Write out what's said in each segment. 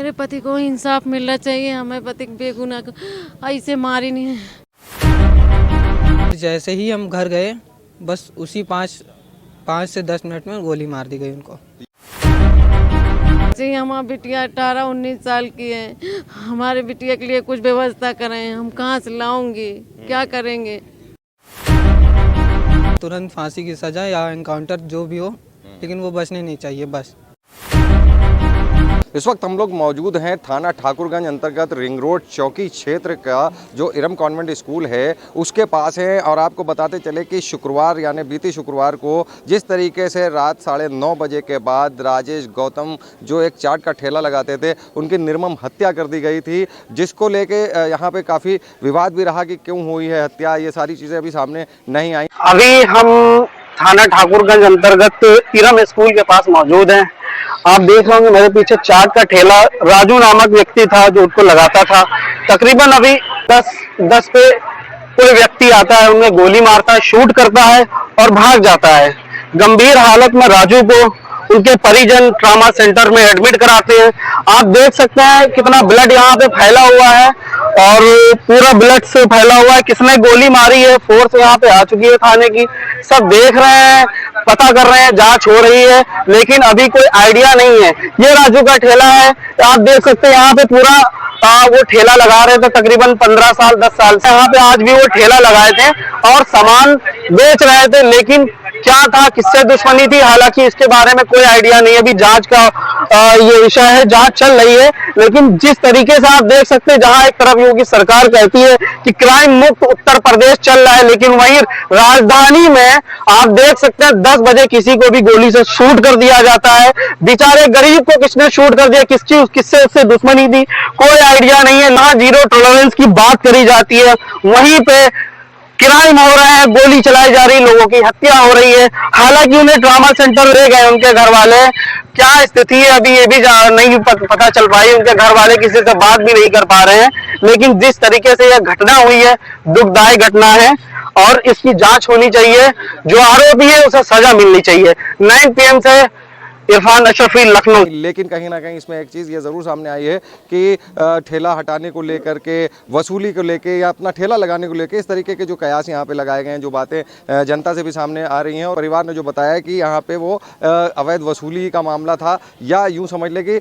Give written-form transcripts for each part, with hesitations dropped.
मेरे पति को इंसाफ मिलना चाहिए, हमें पति बेगुनाह को ऐसे मारी नहीं है। जैसे ही हम घर गए बस उसी 5 से 10 मिनट में गोली मार दी गई उनको। जी हमारी बिटिया 18-19 साल की है, हमारे बिटिया के लिए कुछ व्यवस्था करें, हम कहाँ से लाऊंगी, क्या करेंगे। तुरंत फांसी की सजा या एनकाउंटर जो भी हो, लेकिन वो बचने नहीं चाहिए बस। इस वक्त हम लोग मौजूद हैं थाना ठाकुरगंज अंतर्गत रिंग रोड चौकी क्षेत्र का जो इरम कॉन्वेंट स्कूल है उसके पास है। और आपको बताते चले कि शुक्रवार यानी बीते शुक्रवार को जिस तरीके से रात 9:30 बजे के बाद राजेश गौतम जो एक चाट का ठेला लगाते थे उनकी निर्मम हत्या कर दी गई थी, जिसको लेके यहाँ पे काफ़ी विवाद भी रहा कि क्यों हुई है हत्या। ये सारी चीज़ें अभी सामने नहीं आई। अभी हम थाना ठाकुरगंज अंतर्गत इरम स्कूल के पास मौजूद हैं। आप देख रहे होंगे मेरे पीछे चाट का ठेला राजू नामक व्यक्ति था जो उसको लगाता था। तकरीबन अभी 10 पे कोई व्यक्ति आता है, उनमें गोली मारता है, शूट करता है और भाग जाता है। गंभीर हालत में राजू को उनके परिजन ट्रामा सेंटर में एडमिट कराते हैं। आप देख सकते हैं कितना ब्लड यहाँ पे फैला हुआ है और पूरा ब्लड से फैला हुआ है। किसने गोली मारी है, फोर्स यहाँ पे आ चुकी है थाने की, सब देख रहे हैं, पता कर रहे हैं, जांच हो रही है, लेकिन अभी कोई आइडिया नहीं है। ये राजू का ठेला है, आप देख सकते हैं यहाँ पे पूरा वो ठेला लगा रहे थे तकरीबन 15 साल 10 साल से। यहाँ पे आज भी वो ठेला लगाए थे और सामान बेच रहे थे, लेकिन क्या था, किससे दुश्मनी थी, हालांकि इसके बारे में कोई आइडिया नहीं है। अभी जांच का ये विषय है, जांच चल रही है। लेकिन जिस तरीके से आप देख सकते हैं, जहां एक तरफ योगी सरकार कहती है कि क्राइम मुक्त उत्तर प्रदेश चल रहा है, लेकिन वहीं राजधानी में आप देख सकते हैं 10 बजे किसी को भी गोली से शूट कर दिया जाता है। बेचारे गरीब को किसने शूट कर दिया, किससे उससे दुश्मनी थी, कोई आइडिया नहीं है। ना जीरो टॉलरेंस की बात करी जाती है, वहीं पे क्राइम हो रहे हैं, गोली चलाई जा रही, लोगों की हत्या हो रही है। हालांकि उन्हें ट्रामा सेंटर ले गए उनके घर वाले, क्या स्थिति है अभी ये भी नहीं पता चल पाई। उनके घर वाले किसी से बात भी नहीं कर पा रहे हैं। लेकिन जिस तरीके से यह घटना हुई है, दुखदायी घटना है और इसकी जांच होनी चाहिए। जो आरोपी है उसे सजा मिलनी चाहिए। 9 PM से इरफान अशरफी, लखनऊ। लेकिन कहीं ना कहीं इसमें एक चीज़ ये ज़रूर सामने आई है कि ठेला हटाने को लेकर के, वसूली को लेके या अपना ठेला लगाने को लेके इस तरीके के जो कयास यहाँ पे लगाए गए हैं, जो बातें जनता से भी सामने आ रही हैं। और परिवार ने जो बताया कि यहाँ पे वो अवैध वसूली का मामला था, या यूँ समझ ले कि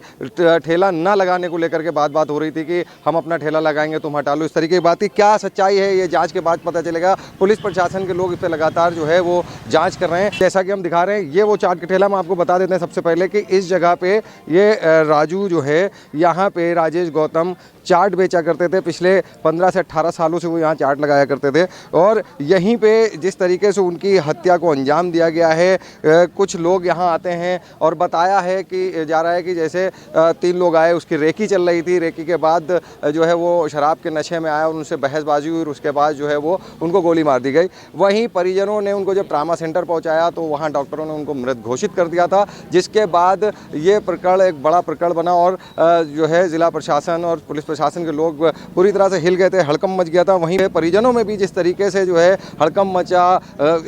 ठेला ना लगाने को लेकर के बात हो रही थी कि हम अपना ठेला लगाएंगे, तुम हटा लो, इस तरीके की बात थी। क्या सच्चाई है ये जाँच के बाद पता चलेगा। पुलिस प्रशासन के लोग इस पर लगातार जो है वो जाँच कर रहे हैं। जैसा कि हम दिखा रहे हैं, ये वो चाट का ठेला, हम आपको बता देते हैं सबसे पहले कि इस जगह पे ये राजू जो है, यहाँ पे राजेश गौतम चाट बेचा करते थे। पिछले 15 से 18 सालों से वो यहाँ चाट लगाया करते थे और यहीं पे जिस तरीके से उनकी हत्या को अंजाम दिया गया है, कुछ लोग यहाँ आते हैं और बताया है कि जा रहा है कि जैसे 3 लोग आए, उसकी रेकी चल रही थी, रेकी के बाद जो है वो शराब के नशे में आया और उनसे बहसबाजी हुई और उसके बाद जो है वो उनको गोली मार दी गई। वहीं परिजनों ने उनको जब ट्रामा सेंटर पहुँचाया तो वहाँ डॉक्टरों ने उनको मृत घोषित कर दिया था, जिसके बाद ये प्रकरण एक बड़ा प्रकरण बना और जो है जिला प्रशासन और पुलिस प्रशासन के लोग पूरी तरह से हिल गए थे, हड़कंप मच गया था। वहीं पे परिजनों में भी जिस तरीके से जो है हड़कंप मचा,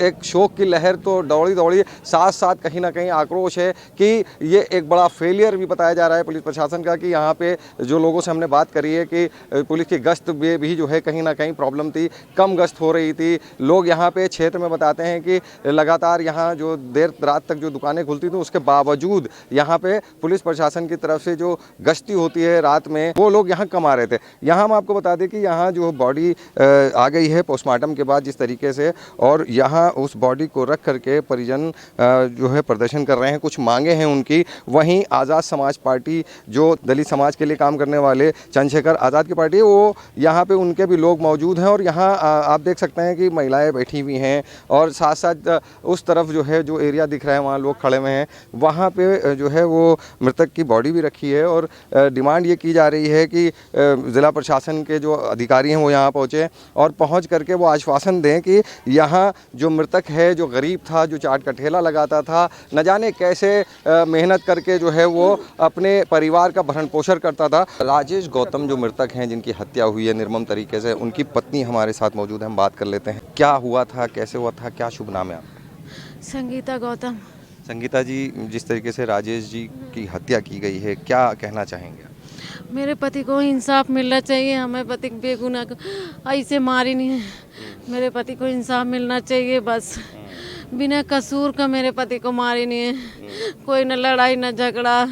एक शोक की लहर तो दौड़ी, साथ साथ कहीं ना कहीं आक्रोश है कि ये एक बड़ा फेलियर भी बताया जा रहा है पुलिस प्रशासन का। कि यहाँ पे जो लोगों से हमने बात करी है कि पुलिस की गश्त में भी जो है कहीं ना कहीं प्रॉब्लम थी, कम गश्त हो रही थी। लोग यहाँ पे क्षेत्र में बताते हैं कि लगातार यहाँ जो देर रात तक जो दुकानें खुलती थी, उसके बावजूद यहाँ पे पुलिस प्रशासन की तरफ से जो गश्ती होती है रात में, वो लोग यहाँ कम आ रहे थे। यहाँ हम आपको बता दें कि यहाँ जो बॉडी आ गई है पोस्टमार्टम के बाद जिस तरीके से, और यहाँ उस बॉडी को रख करके परिजन जो है प्रदर्शन कर रहे हैं, कुछ मांगे हैं उनकी। वहीं आज़ाद समाज पार्टी, जो दलित समाज के लिए काम करने वाले चंद्रशेखर आज़ाद की पार्टी है, वो यहाँ पे उनके भी लोग मौजूद हैं। और यहाँ आप देख सकते हैं कि महिलाएं बैठी हुई हैं और साथ साथ उस तरफ जो है जो एरिया दिख रहा है वहाँ लोग खड़े हुए हैं, वहाँ पे जो है वो मृतक की बॉडी भी रखी है। और डिमांड ये की जा रही है कि ज़िला प्रशासन के जो अधिकारी हैं वो यहाँ पहुँचे और पहुँच करके वो आश्वासन दें कि यहाँ जो मृतक है, जो गरीब था, जो चाट का ठेला लगाता था, न जाने कैसे मेहनत करके जो है वो अपने परिवार का भरण पोषण करता था। राजेश गौतम जो मृतक हैं, जिनकी हत्या हुई है निर्मम तरीके से, उनकी पत्नी हमारे साथ मौजूद है, हम बात कर लेते हैं। क्या हुआ था, कैसे हुआ था, क्या शुभ नाम है आपका? संगीता गौतम। संगीता जी, जिस तरीके से राजेश जी की हत्या की गई है, क्या कहना चाहेंगे? मेरे पति को इंसाफ मिलना चाहिए, हमें पति को बेगुनाह को ऐसे मारी नहीं है। मेरे पति को इंसाफ मिलना चाहिए, बस बिना कसूर का मेरे पति को मारी नहीं है। कोई न लड़ाई न झगड़ा,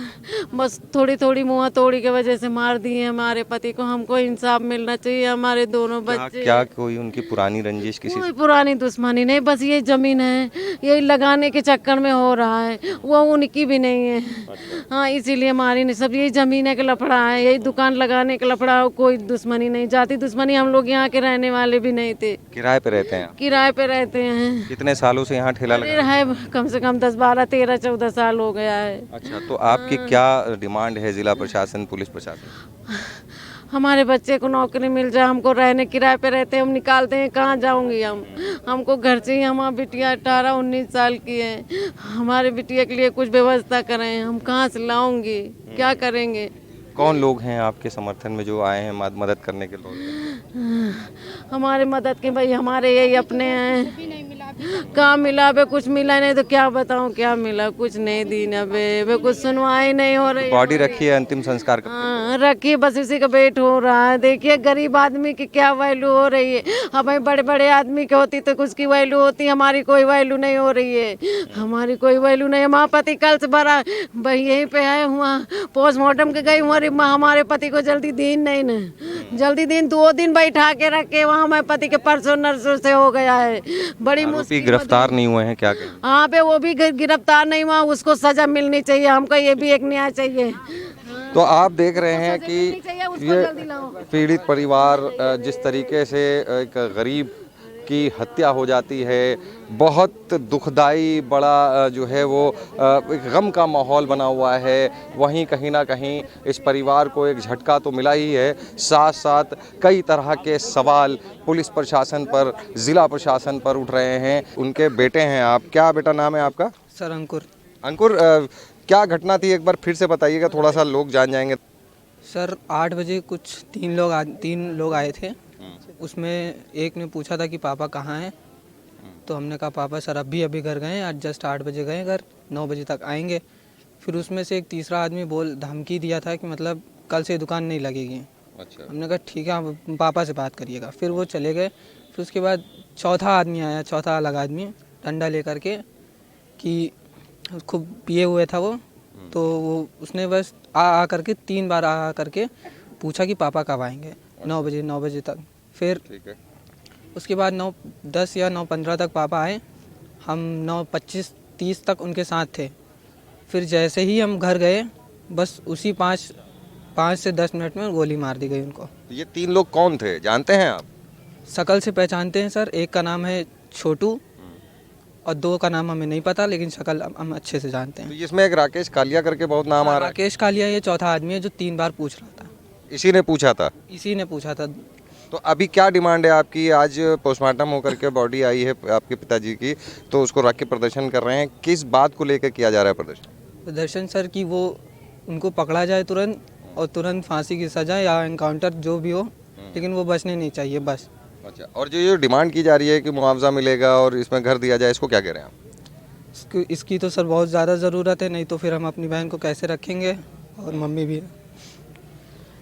बस थोड़ी थोड़ी मुँह तोड़ी के वजह से मार दिए हमारे पति को। हमको इंसाफ मिलना चाहिए। हमारे दोनों बच्चे, क्या कोई उनकी पुरानी रंजिश किसी कोई पुरानी दुश्मनी नहीं, बस ये जमीन है, यही लगाने के चक्कर में हो रहा है। वो उनकी भी नहीं है। हाँ, इसीलिए मारी नहीं। सब यही जमीन के लफड़ा है, यही दुकान लगाने के लफड़ा है। कोई दुश्मनी नहीं, जाति दुश्मनी। हम लोग यहाँ के रहने वाले भी नहीं थे, किराए पे रहते हैं? किराए पे रहते हैं। कितने सालों से यहाँ ठेला लगा है? कम से कम 10, 12, 13, 14 साल हो गया है। अच्छा, तो आपकी क्या डिमांड है जिला प्रशासन, पुलिस प्रशासन? हमारे बच्चे को नौकरी मिल जाए, हमको रहने किराए पे रहते हैं, हम निकालते हैं, कहाँ जाऊंगी हम? हमको घर चाहिए। हमारी बिटिया 18-19 साल की है। हमारे बिटिया के लिए कुछ व्यवस्था करें, हम कहाँ से लाऊंगी? क्या करेंगे? कौन लोग हैं आपके समर्थन में जो आए हैं मदद करने के लोग? हमारे मदद के भाई हमारे यही अपने हैं। कहाँ मिला बे? कुछ मिला नहीं तो क्या बताऊँ क्या मिला? कुछ नहीं दी ना बे, कुछ सुनवाई नहीं हो रही। बॉडी रखी है, अंतिम संस्कार का? हाँ, रखी, बस इसी का वेट हो रहा है। देखिए गरीब आदमी की क्या वैल्यू हो रही है। हमें बड़े बड़े आदमी की होती तो उसकी वैल्यू होती, हमारी कोई वैल्यू नहीं हो रही है। हमारी कोई वैल्यू नहीं। हमारा पति कल से भरा भाई यहीं पे है, हुआ पोस्टमार्टम के गई हमारी माँ। हमारे पति को जल्दी दिन नहीं ना, जल्दी दिन 2 दिन बैठा के रखे वहाँ। हमारे पति के परसों नरसों से हो गया है। बड़ी मुश्किल। गिरफ्तार नहीं हुए हैं क्या? हाँ पे वो भी गिरफ्तार नहीं हुआ, उसको सजा मिलनी चाहिए। हमको ये भी एक न्याय चाहिए। तो आप देख रहे हैं कि ये पीड़ित परिवार जिस तरीके से एक गरीब की हत्या हो जाती है, बहुत दुखदाई, बड़ा जो है वो एक गम का माहौल बना हुआ है। वहीं कहीं ना कहीं इस परिवार को एक झटका तो मिला ही है, साथ साथ कई तरह के सवाल पुलिस प्रशासन पर, ज़िला प्रशासन पर उठ रहे हैं। उनके बेटे हैं आप, क्या बेटा नाम है आपका? सर अंकुर। अंकुर, क्या घटना थी एक बार फिर से बताइएगा, थोड़ा सा लोग जान जाएंगे। सर 8 बजे कुछ 3 लोग आए थे। उसमें एक ने पूछा था कि पापा कहाँ हैं, तो हमने कहा पापा सर अभी घर गए हैं, आज जस्ट 8 बजे गए घर, 9 बजे तक आएंगे। फिर उसमें से एक तीसरा आदमी धमकी दिया था कि मतलब कल से दुकान नहीं लगेगी। अच्छा। हमने कहा ठीक है, आप पापा से बात करिएगा। फिर वो चले गए। फिर उसके बाद चौथा आदमी आया, चौथा अलग आदमी डंडा लेकर के, कि खूब पिए हुए था वो, तो वो उसने बस आ करके 3 बार आ करके पूछा कि पापा कब आएंगे। 9 बजे तक। फिर ठीक है। उसके बाद 9:10 या 9:15 तक पापा आए। हम 9:25-30 तक उनके साथ थे। फिर जैसे ही हम घर गए, बस उसी 5 से 10 मिनट में गोली मार दी गई उनको। ये 3 लोग कौन थे, जानते हैं आप? शक्ल से पहचानते हैं सर। एक का नाम है छोटू और 2 का नाम हमें नहीं पता, लेकिन शक्ल हम अच्छे से जानते हैं। तो इसमें एक राकेश कालिया करके बहुत नाम आ रहा है। राकेश कालिया ये चौथा आदमी है जो 3 बार पूछ रहा था। इसी ने पूछा था? इसी ने पूछा था। तो अभी क्या डिमांड है आपकी? आज पोस्टमार्टम होकर के बॉडी आई है आपके पिताजी की, तो उसको रख के प्रदर्शन कर रहे हैं। किस बात को लेकर किया जा रहा है प्रदर्शन? सर कि वो उनको पकड़ा जाए तुरंत, और तुरंत फांसी की सजा या एनकाउंटर जो भी हो, लेकिन वो बचने नहीं चाहिए बस। अच्छा, और जो ये डिमांड की जा रही है कि मुआवजा मिलेगा और इसमें घर दिया जाए, इसको क्या कह रहे हैं आप? इसकी तो सर बहुत ज़्यादा ज़रूरत है, नहीं तो फिर हम अपनी बहन को कैसे रखेंगे, और मम्मी भी है।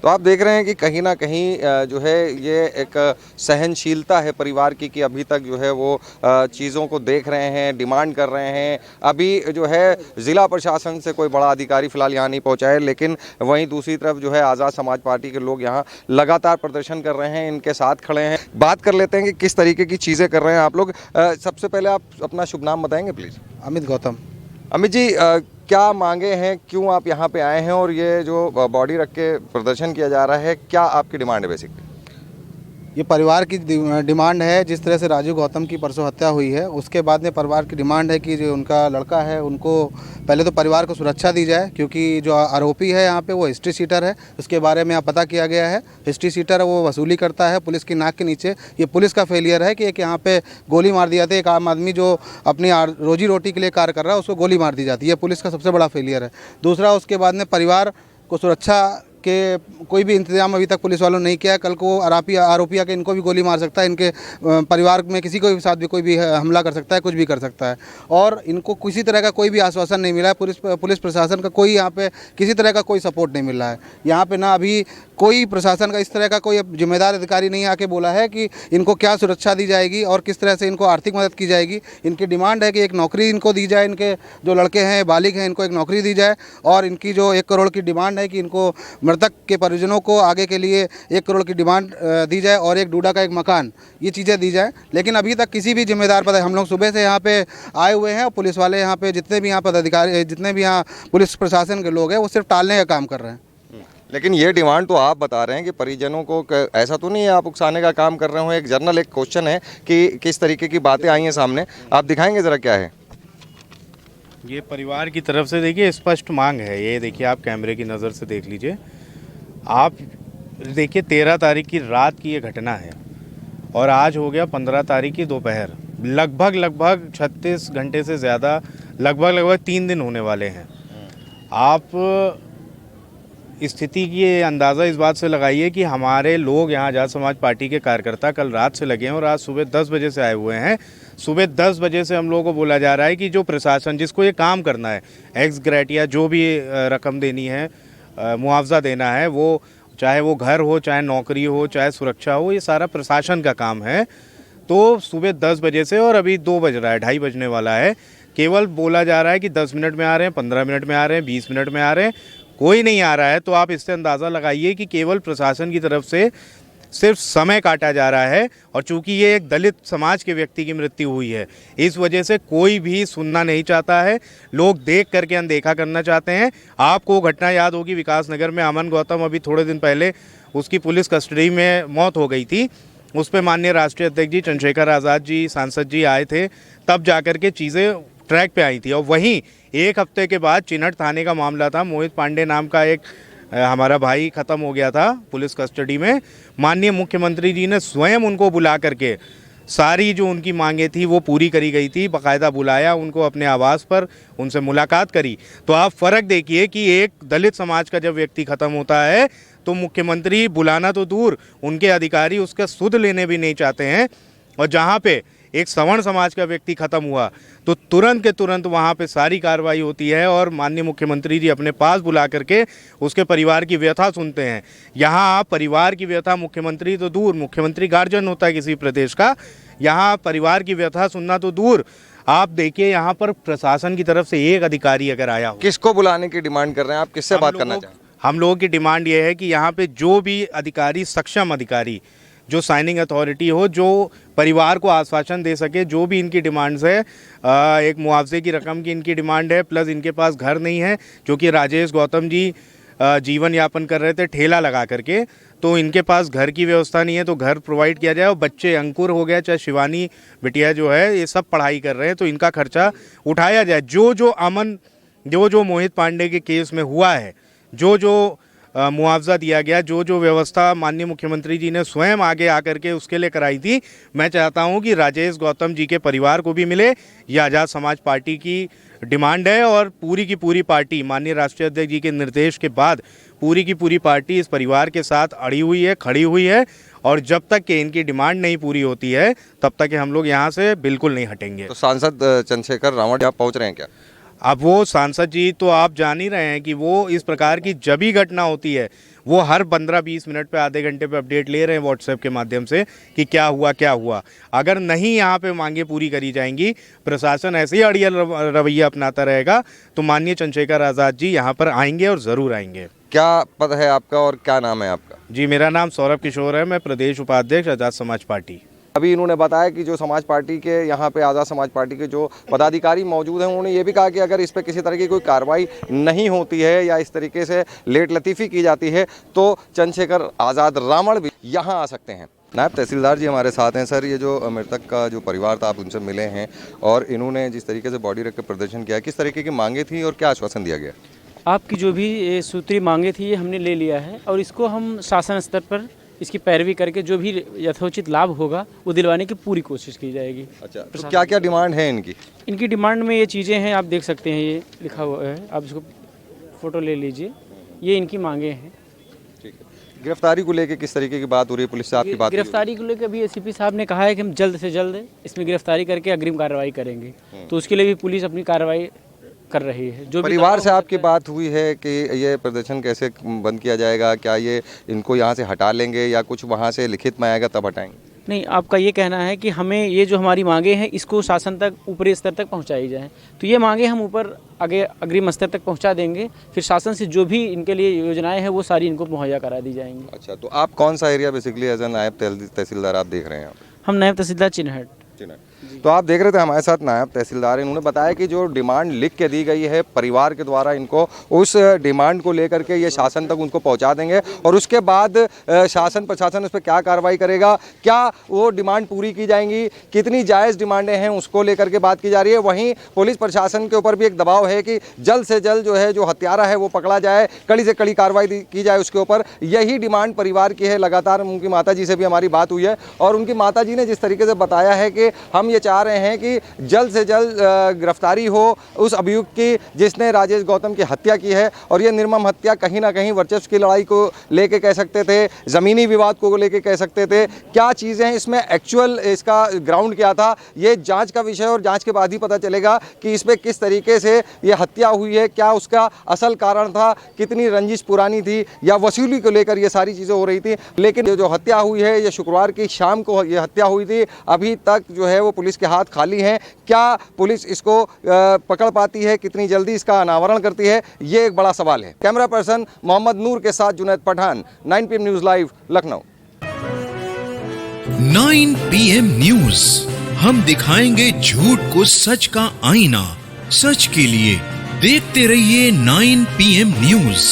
तो आप देख रहे हैं कि कहीं ना कहीं जो है ये एक सहनशीलता है परिवार की, कि अभी तक जो है वो चीज़ों को देख रहे हैं, डिमांड कर रहे हैं। अभी जो है ज़िला प्रशासन से कोई बड़ा अधिकारी फ़िलहाल यहाँ नहीं पहुँचा है, लेकिन वहीं दूसरी तरफ जो है आज़ाद समाज पार्टी के लोग यहाँ लगातार प्रदर्शन कर रहे हैं, इनके साथ खड़े हैं। बात कर लेते हैं कि किस तरीके की चीज़ें कर रहे हैं आप लोग। सबसे पहले आप अपना शुभ नाम बताएँगे प्लीज़? अमित गौतम। अमित जी, क्या मांगे हैं, क्यों आप यहाँ पे आए हैं, और ये जो बॉडी रख के प्रदर्शन किया जा रहा है, क्या आपकी डिमांड है बेसिकली? ये परिवार की डिमांड है। जिस तरह से राजू गौतम की परसों हत्या हुई है, उसके बाद में परिवार की डिमांड है कि जो उनका लड़का है उनको पहले तो परिवार को सुरक्षा दी जाए, क्योंकि जो आरोपी है यहाँ पे वो हिस्ट्री सीटर है। उसके बारे में यहाँ पता किया गया है, हिस्ट्री सीटर है, वो वसूली करता है पुलिस की नाक के नीचे। ये पुलिस का फेलियर है कि एक यहाँ पे गोली मार दी जाती है। एक आम आदमी जो अपनी रोजी रोटी के लिए कार्य कर रहा है उसको गोली मार दी जाती है। ये पुलिस का सबसे बड़ा फेलियर है। दूसरा, उसके बाद में परिवार को सुरक्षा के कोई भी इंतजाम अभी तक पुलिस वालों ने नहीं किया है। कल को आरोपी आके इनको भी गोली मार सकता है, इनके परिवार में किसी को भी साथ भी कोई भी हमला कर सकता है, कुछ भी कर सकता है। और इनको किसी तरह का कोई भी आश्वासन नहीं मिला है, पुलिस प्रशासन का कोई यहाँ पे किसी तरह का कोई सपोर्ट नहीं मिल रहा है। यहाँ पे ना अभी कोई प्रशासन का इस तरह का कोई जिम्मेदार अधिकारी नहीं आके बोला है कि इनको क्या सुरक्षा दी जाएगी और किस तरह से इनको आर्थिक मदद की जाएगी। इनकी डिमांड है कि एक नौकरी इनको दी जाए, इनके जो लड़के हैं बालिग हैं इनको एक नौकरी दी जाए, और इनकी जो 1 करोड़ की डिमांड है कि इनको मृतक के परिजनों को आगे के लिए 1 करोड़ की डिमांड दी जाए और एक डूडा का एक मकान, ये चीज़ें दी जाए। लेकिन अभी तक किसी भी जिम्मेदार पद, हम लोग सुबह से यहाँ पे आए हुए हैं और पुलिस वाले यहाँ पे जितने भी यहाँ पदाधिकारी, जितने भी यहाँ पुलिस प्रशासन के लोग हैं वो सिर्फ टालने का काम कर रहे हैं। लेकिन ये डिमांड तो आप बता रहे हैं कि परिजनों को ऐसा तो नहीं है आप उकसाने का काम कर रहे हो। एक जर्नल एक क्वेश्चन है कि किस तरीके की बातें आई हैं सामने, आप दिखाएंगे ज़रा क्या है? ये परिवार की तरफ से देखिए स्पष्ट मांग है। ये देखिए आप कैमरे की नज़र से देख लीजिए। आप देखिए 13 तारीख की रात की ये घटना है और आज हो गया 15 तारीख की दोपहर। लगभग 36 घंटे से ज़्यादा, लगभग 3 दिन होने वाले हैं। आप स्थिति की अंदाज़ा इस बात से लगाइए कि हमारे लोग यहाँ आज़ाद समाज पार्टी के कार्यकर्ता कल रात से लगे हैं और आज सुबह 10 बजे से आए हुए हैं। सुबह 10 बजे से हम लोगों को बोला जा रहा है कि जो प्रशासन जिसको ये काम करना है, एक्स ग्रेटिया जो भी रकम देनी है, मुआवजा देना है, वो चाहे वो घर हो, चाहे नौकरी हो, चाहे सुरक्षा हो, ये सारा प्रशासन का काम है। तो सुबह 10 बजे से और अभी 2 बज रहा है, 2:30 बजने वाला है, केवल बोला जा रहा है कि 10 मिनट में आ रहे हैं, 15 मिनट में आ रहे हैं, 20 मिनट में आ रहे हैं, कोई नहीं आ रहा है। तो आप इससे अंदाज़ा लगाइए कि केवल प्रशासन की तरफ से सिर्फ समय काटा जा रहा है। और चूंकि ये एक दलित समाज के व्यक्ति की मृत्यु हुई है, इस वजह से कोई भी सुनना नहीं चाहता है। लोग देख करके अनदेखा करना चाहते हैं। आपको घटना याद होगी विकास नगर में अमन गौतम, अभी थोड़े दिन पहले उसकी पुलिस कस्टडी में मौत हो गई थी। उस पर माननीय राष्ट्रीय अध्यक्ष जी चंद्रशेखर आज़ाद जी, सांसद जी आए थे, तब जाकर के चीज़ें ट्रैक पे आई थी। और वहीं 1 हफ्ते के बाद चिनहट थाने का मामला था, मोहित पांडे नाम का एक हमारा भाई ख़त्म हो गया था पुलिस कस्टडी में। माननीय मुख्यमंत्री जी ने स्वयं उनको बुला करके सारी जो उनकी मांगें थी वो पूरी करी गई थी। बाकायदा बुलाया उनको अपने आवास पर, उनसे मुलाकात करी। तो आप फ़र्क देखिए कि एक दलित समाज का जब व्यक्ति ख़त्म होता है तो मुख्यमंत्री बुलाना तो दूर, उनके अधिकारी उसका सुध लेने भी नहीं चाहते हैं। और जहाँ पे एक सवर्ण समाज का व्यक्ति खत्म हुआ तो तुरंत के तुरंत वहाँ पे सारी कार्रवाई होती है और माननीय मुख्यमंत्री जी अपने पास बुला करके उसके परिवार की व्यथा सुनते हैं। यहाँ आप परिवार की व्यथा, मुख्यमंत्री तो दूर, मुख्यमंत्री गार्जियन होता है किसी प्रदेश का, यहाँ परिवार की व्यथा सुनना तो दूर। आप देखिए यहाँ पर प्रशासन की तरफ से एक अधिकारी अगर आया हो, किसको बुलाने की डिमांड कर रहे हैं आप, किससे बात करना चाहें? हम लोगों की डिमांड ये है कि यहाँ पे जो भी अधिकारी, सक्षम अधिकारी, जो साइनिंग अथॉरिटी हो, जो परिवार को आश्वासन दे सके, जो भी इनकी डिमांड्स है, एक मुआवजे की रकम की इनकी डिमांड है, प्लस इनके पास घर नहीं है, क्योंकि राजेश गौतम जी जीवन यापन कर रहे थे ठेला लगा करके, तो इनके पास घर की व्यवस्था नहीं है, तो घर प्रोवाइड किया जाए। और बच्चे, अंकुर हो गया, चाहे शिवानी बिटिया जो है, ये सब पढ़ाई कर रहे हैं, तो इनका खर्चा उठाया जाए। जो मोहित पांडे के केस में हुआ है, जो मुआवजा दिया गया, जो व्यवस्था माननीय मुख्यमंत्री जी ने स्वयं आगे आकर के उसके लिए कराई थी, मैं चाहता हूं कि राजेश गौतम जी के परिवार को भी मिले। ये आज़ाद समाज पार्टी की डिमांड है और पूरी की पूरी पार्टी माननीय राष्ट्रीय अध्यक्ष जी के निर्देश के बाद पूरी की पूरी पार्टी इस परिवार के साथ अड़ी हुई है, खड़ी हुई है। और जब तक कि इनकी डिमांड नहीं पूरी होती है तब तक हम लोग यहाँ से बिल्कुल नहीं हटेंगे। तो सांसद चंद्रशेखर रावण आप पहुँच रहे हैं क्या? अब वो सांसद जी तो आप जान ही रहे हैं कि वो इस प्रकार की जब भी घटना होती है वो हर 15-20 मिनट पे, आधे घंटे पे अपडेट ले रहे हैं व्हाट्सएप के माध्यम से कि क्या हुआ। अगर नहीं यहाँ पे मांगे पूरी करी जाएंगी, प्रशासन ऐसे ही अड़ियल रवैया अपनाता रहेगा, तो माननीय चंद्रशेखर आज़ाद जी यहाँ पर आएंगे और ज़रूर आएंगे। क्या पद है आपका और क्या नाम है आपका? जी, मेरा नाम सौरभ किशोर है, मैं प्रदेश उपाध्यक्ष आज़ाद समाज पार्टी। अभी इन्होंने बताया कि जो समाज पार्टी के यहाँ पे आज़ाद समाज पार्टी के जो पदाधिकारी मौजूद हैं, उन्होंने ये भी कहा कि अगर इस पर किसी तरह की कोई कार्रवाई नहीं होती है या इस तरीके से लेट लतीफ़ी की जाती है तो चंद्रशेखर आज़ाद रावण भी यहाँ आ सकते हैं। नायब तहसीलदार जी हमारे साथ हैं। सर, ये जो मृतक का जो परिवार था, आप उनसे मिले हैं और इन्होंने जिस तरीके से बॉडी रख के प्रदर्शन किया, किस तरीके की मांगे थी और क्या आश्वासन दिया गया? आपकी जो भी सूत्री मांगे थी ये हमने ले लिया है और इसको हम शासन स्तर पर इसकी पैरवी करके जो भी यथोचित लाभ होगा वो दिलवाने की पूरी कोशिश की जाएगी। अच्छा, तो क्या क्या डिमांड है इनकी? इनकी डिमांड में ये चीज़ें हैं, आप देख सकते हैं, ये लिखा हुआ है, आप इसको फ़ोटो ले लीजिए। ये इनकी मांगे हैं। गिरफ्तारी को लेकर किस तरीके की बात हो रही है? पुलिस से आपकी बात हुई? गिरफ्तारी को लेकर अभी एसीपी साहब ने कहा है कि हम जल्द से जल्द इसमें गिरफ्तारी करके अग्रिम कार्रवाई करेंगे, तो उसके लिए भी पुलिस अपनी कार्रवाई कर रही है। जो भी परिवार से आपकी बात हुई है कि ये प्रदर्शन कैसे बंद किया जाएगा? क्या ये इनको यहाँ से हटा लेंगे या कुछ वहाँ से लिखित में आएगा तब हटाएंगे? नहीं, आपका ये कहना है कि हमें ये जो हमारी मांगे हैं इसको शासन तक, ऊपरी स्तर तक पहुंचाई जाए, तो ये मांगे हम ऊपर आगे अग्रिम स्तर तक पहुंचा देंगे, फिर शासन से जो भी इनके लिए योजनाएं हैं वो सारी इनको मुहैया करा दी जाएंगी। अच्छा, तो आप कौन सा एरिया बेसिकली एज ए नायब तहसीलदार आप देख रहे हैं? हम नायब तहसीलदार चिन्हट। तो आप देख रहे थे हमारे साथ नायब तहसीलदार, इन्होंने बताया कि जो डिमांड लिख के दी गई है परिवार के द्वारा, इनको उस डिमांड को लेकर के ये शासन तक उनको पहुंचा देंगे और उसके बाद शासन प्रशासन उस पर क्या कार्रवाई करेगा, क्या वो डिमांड पूरी की जाएंगी, कितनी जायज़ डिमांडें हैं उसको लेकर के बात की जा रही है। वहीं पुलिस प्रशासन के ऊपर भी एक दबाव है कि जल्द से जल्द जो है जो हत्यारा है वो पकड़ा जाए, कड़ी से कड़ी कार्रवाई की जाए उसके ऊपर। यही डिमांड परिवार की है। लगातार उनकी माता जी से भी हमारी बात हुई है और उनकी माता जी ने जिस तरीके से बताया है कि हम ये चाह रहे हैं कि जल्द से जल्द गिरफ्तारी हो उस अभियुक्त की जिसने राजेश गौतम की हत्या की है। और ये निर्मम हत्या कहीं ना कहीं वर्चस्व की लड़ाई को लेके कह सकते थे, ज़मीनी विवाद को लेके कह सकते थे, क्या चीज़ें हैं इसमें, एक्चुअल इसका ग्राउंड क्या था, ये जांच का विषय और जांच के बाद ही पता चलेगा कि इसमें किस तरीके से ये हत्या हुई है, क्या उसका असल कारण था, कितनी रंजिश पुरानी थी या वसूली को लेकर ये सारी चीज़ें हो रही थी। लेकिन ये जो हत्या हुई है ये शुक्रवार की शाम को ये हत्या हुई थी। अभी तक जो है वो पुलिस के हाथ खाली हैं। क्या पुलिस इसको पकड़ पाती है, कितनी जल्दी इसका अनावरण करती है, ये एक बड़ा सवाल है। कैमरा पर्सन मोहम्मद नूर के साथ Junaid Pathan, 9 PM news live, Lucknow. 9 PM news, हम दिखाएंगे झूठ को सच का आईना। सच के लिए देखते रहिए 9 PM न्यूज़।